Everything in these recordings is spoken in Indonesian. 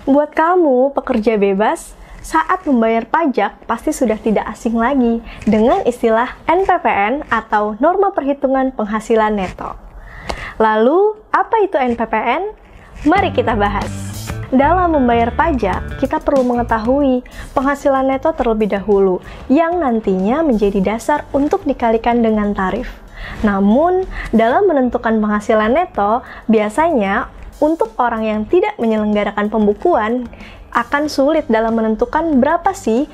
Buat kamu, pekerja bebas, saat membayar pajak pasti sudah tidak asing lagi dengan istilah NPPN atau Norma Perhitungan Penghasilan Neto. Lalu, apa itu NPPN? Mari kita bahas. Dalam membayar pajak, kita perlu mengetahui penghasilan neto terlebih dahulu, yang nantinya menjadi dasar untuk dikalikan dengan tarif. Namun, dalam menentukan penghasilan neto, biasanya untuk orang yang tidak menyelenggarakan pembukuan, akan sulit dalam menentukan berapa sih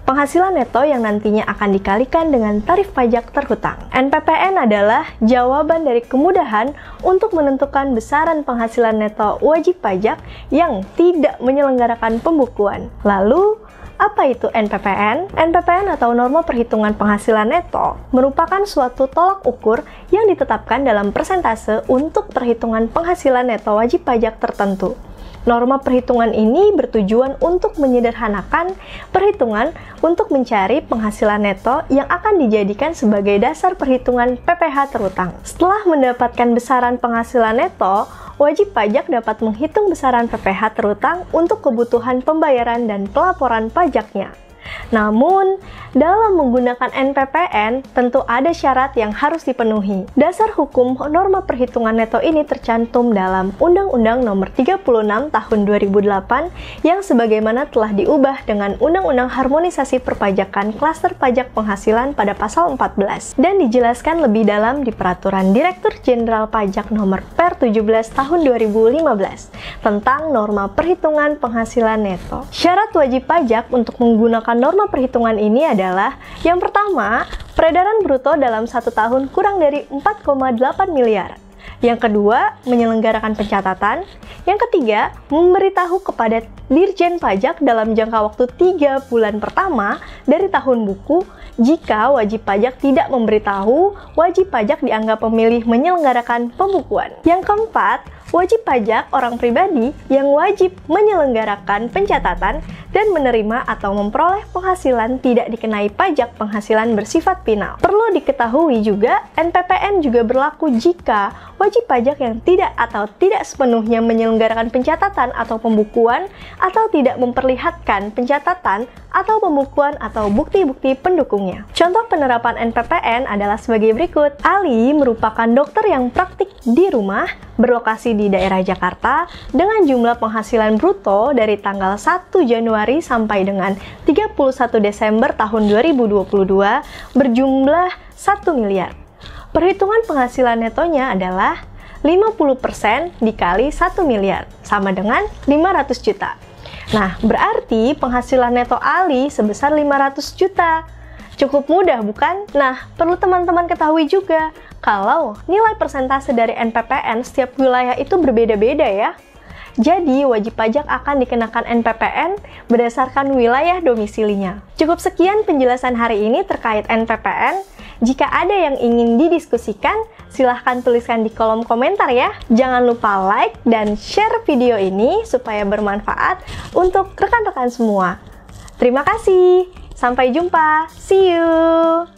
penghasilan neto yang nantinya akan dikalikan dengan tarif pajak terhutang. NPPN adalah jawaban dari kemudahan untuk menentukan besaran penghasilan neto wajib pajak yang tidak menyelenggarakan pembukuan. Lalu, apa itu NPPN? NPPN atau Norma Perhitungan Penghasilan Neto merupakan suatu tolak ukur yang ditetapkan dalam persentase untuk perhitungan penghasilan neto wajib pajak tertentu. Norma perhitungan ini bertujuan untuk menyederhanakan perhitungan untuk mencari penghasilan neto yang akan dijadikan sebagai dasar perhitungan PPh terhutang. Setelah mendapatkan besaran penghasilan neto, wajib pajak dapat menghitung besaran PPh terhutang untuk kebutuhan pembayaran dan pelaporan pajaknya. Namun, dalam menggunakan NPPN, tentu ada syarat yang harus dipenuhi. Dasar hukum norma perhitungan neto ini tercantum dalam Undang-Undang Nomor 36 Tahun 2008 yang sebagaimana telah diubah dengan Undang-Undang Harmonisasi Perpajakan Klaster Pajak Penghasilan pada pasal 14 dan dijelaskan lebih dalam di Peraturan Direktur Jenderal Pajak Nomor Per 17 Tahun 2015 tentang norma perhitungan penghasilan neto. Syarat wajib pajak untuk menggunakan norma perhitungan ini adalah yang pertama, peredaran bruto dalam 1 tahun kurang dari 4,8 miliar. Yang kedua, menyelenggarakan pencatatan. Yang ketiga, memberitahu kepada Dirjen Pajak dalam jangka waktu 3 bulan pertama dari tahun buku. Jika wajib pajak tidak memberitahu, wajib pajak dianggap pemilih menyelenggarakan pembukuan. Yang keempat, wajib pajak orang pribadi yang wajib menyelenggarakan pencatatan dan menerima atau memperoleh penghasilan tidak dikenai pajak penghasilan bersifat final. Perlu diketahui juga, NPPN juga berlaku jika wajib pajak yang tidak atau tidak sepenuhnya menyelenggarakan pencatatan atau pembukuan atau tidak memperlihatkan pencatatan atau pembukuan atau bukti-bukti pendukungnya. Contoh penerapan NPPN adalah sebagai berikut. Ali merupakan dokter yang praktik di rumah, berlokasi di daerah Jakarta, dengan jumlah penghasilan bruto dari tanggal 1 Januari sampai dengan 31 Desember tahun 2022 berjumlah 1 miliar. Perhitungan penghasilan netonya adalah 50% dikali 1 miliar, sama dengan 500 juta. Nah, berarti penghasilan neto Ali sebesar 500 juta. Cukup mudah, bukan? Nah, perlu teman-teman ketahui juga, kalau nilai persentase dari NPPN setiap wilayah itu berbeda-beda ya. Jadi, wajib pajak akan dikenakan NPPN berdasarkan wilayah domisilinya. Cukup sekian penjelasan hari ini terkait NPPN. Jika ada yang ingin didiskusikan, silahkan tuliskan di kolom komentar ya. Jangan lupa like dan share video ini supaya bermanfaat untuk rekan-rekan semua. Terima kasih. Sampai jumpa. See you.